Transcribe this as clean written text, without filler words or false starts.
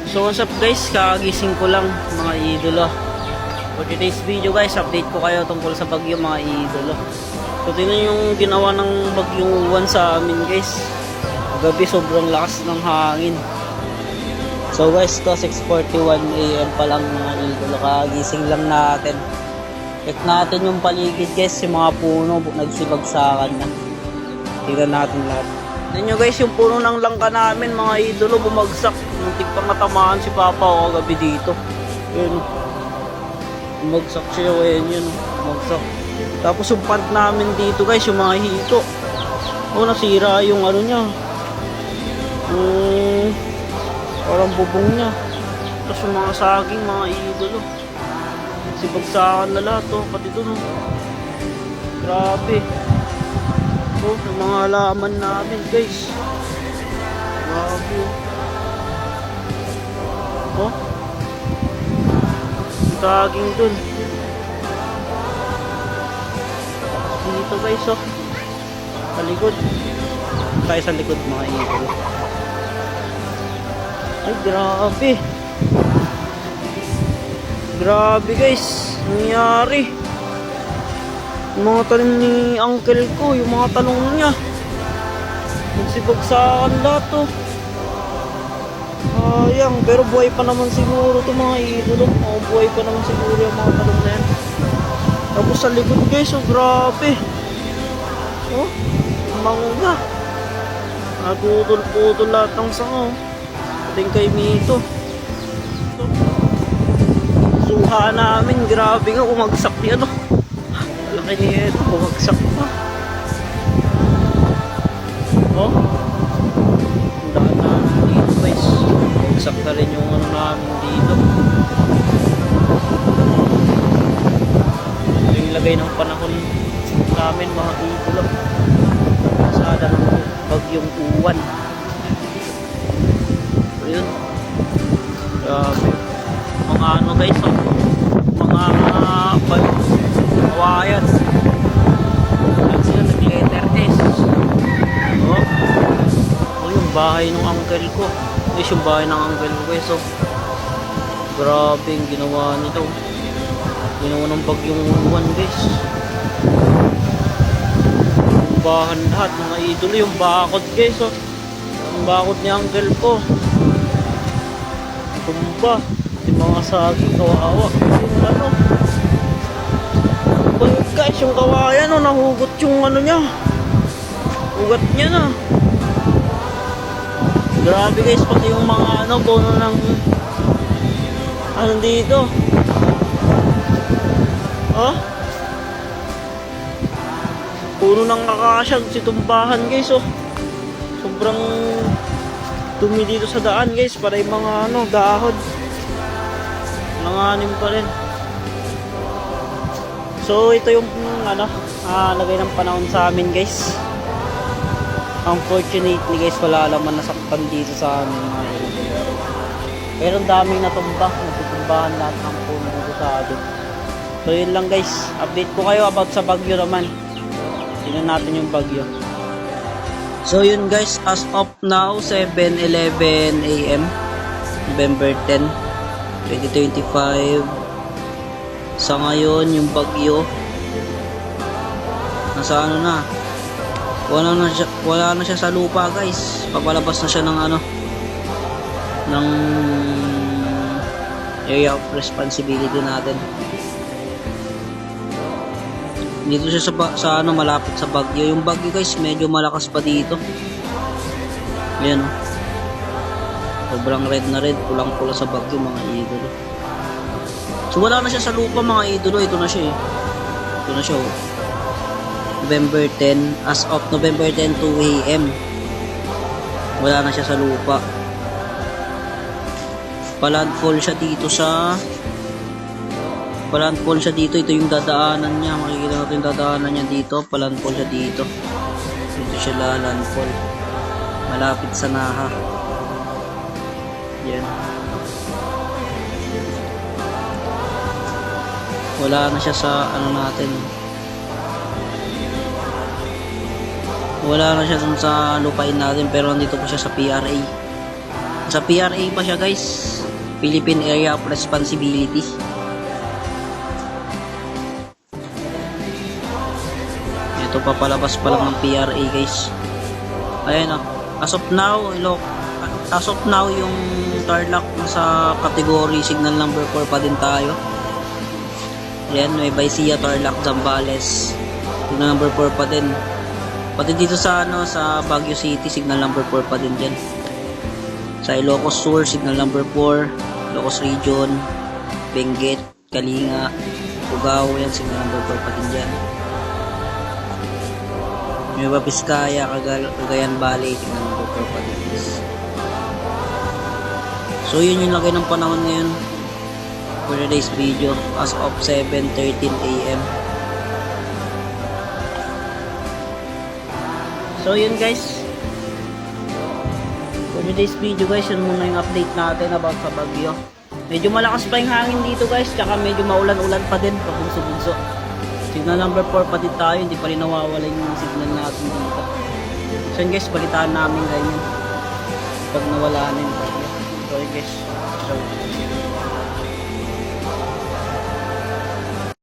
So what's up guys, kakagising ko lang mga idolo. For today's video guys, update ko kayo tungkol sa bagyo mga idolo. So tingnan yung ginawa ng bagyong Uwan sa amin guys. Gabi sobrang lakas ng hangin. So guys, to 6:41 AM pa lang mga idolo, kakagising lang natin. Check natin yung paligid guys, yung mga puno nagsibagsakan na. Tingnan natin lahat. Tignan nyo guys, yung puno ng langka namin mga idolo bumagsak. Muntik pang natamaan si Papa o kagabi dito. Yun. Bumagsak siya, yun. Bumagsak. Tapos yung plant namin dito guys, yung mga hito. Nasira yung ano niya. Parang bubong niya. Tapos yung mga saging mga idolo. Sibagsakan na lahat pati dun. Grabe. Yung mga halaman namin guys. Grabe. Saging dun. Dito guys sa likod. Tayo sa likod mga idol. Ay grabe. Grabe guys, nangyari. Yung mga tanim ni uncle ko, yung mga talong niya nagsibagsakan lahat sayang, pero buhay pa naman siguro ito mga idolo. Buhay pa naman siguro yung mga talong na yan. Tapos sa likod guys, grabe. Mangga. Nagutol-putol lahat ng sanga. Pating kay Mito. Suha namin, grabe nga, umagsak niya laki niya ito, umagsak pa. Ang daan namin dito guys. Umagsak na rin yung ano namin dito. Yung lagay ng panahon namin mga idolo. Pasada ng bagyong Uwan. Ayun. Grabe. Mga ano guys, mga kawayan. Sila nag-letter S. Yung bahay ng uncle ko. Yung bahay ng uncle ko guys. Grabe yung ginawa nito. Ginawa ng bagyong Uwan guys. Yung bahan lahat mga idolo. Yung bakod guys. Yung bakod ni uncle ko. Tumba. Yung mga saging kawawa. Yung ano. Bayot guys, yung kawayan nahugot yung ano niya. Ugat niya na. Grabe guys, pati yung mga puno ng ano dito. Puno ng akasya, situmbahan guys sobrang dumi dito sa daan guys, para yung mga dahon nanganim pa rin. So ito yung lagay ng panahon sa amin guys. Unfortunately guys, wala naman nasaktan dito sa amin mga idol. Pero ang daming natumba, natutumbahan lahat ng puno dito sa atin. So yun lang guys, update ko kayo about sa bagyo naman. Tingnan natin yung bagyo. So yun guys, as of now 7:11 AM November 10, 2025. Sa ngayon yung bagyo nasa na, wala na siya sa lupa guys. Papalabas na siya ng ng area of responsibility natin. Dito siya sa malapit sa bagyo. Yung bagyo guys medyo malakas pa dito. Ayan sobrang red na red, pulang pula sa bagyo mga idolo. So wala na siya sa lupa mga idolo. Ito na siya ito na siya November 10, as of November 10 2 AM wala na siya sa lupa. Palandfall siya dito ito yung dadaanan niya. Makikita natin yung dadaanan niya dito. Palandfall siya dito siya landfall malapit sa Naha. Yan, wala na siya sa natin, wala na siya dun sa lupain natin, pero nandito po siya sa PRA. Sa PRA pa siya guys, Philippine Area of Responsibility. Ito papalabas pa lang ng PRA guys. Ayan o. As of now yung Tarlac nasa category signal number 4 pa din tayo. Ayan, Nueva Ecija, Tarlac, Zambales. Signal number 4 pa din. Pati dito sa sa Baguio City, signal number 4 pa din diyan. Sa Ilocos Sur, signal number 4, Ilocos Region, Benguet, Kalinga, Cugao, yan signal number 4 pa din diyan. Nueva Vizcaya, Cagayan Valley, signal number 4 pa din. So yun yung lagay ng panahon ngayon for today's video as of 7:13 AM. So yun guys, for today's video guys, yun muna yung update natin about sa bagyo. Medyo malakas pa yung hangin dito guys, tsaka medyo maulan-ulan pa din, pabunso-bunso. Signal number 4 pa din tayo, hindi pa rin nawawala yung signal natin dito. So yun guys, balitaan namin ganyan pag nawala na yung bagyo. So yun guys, so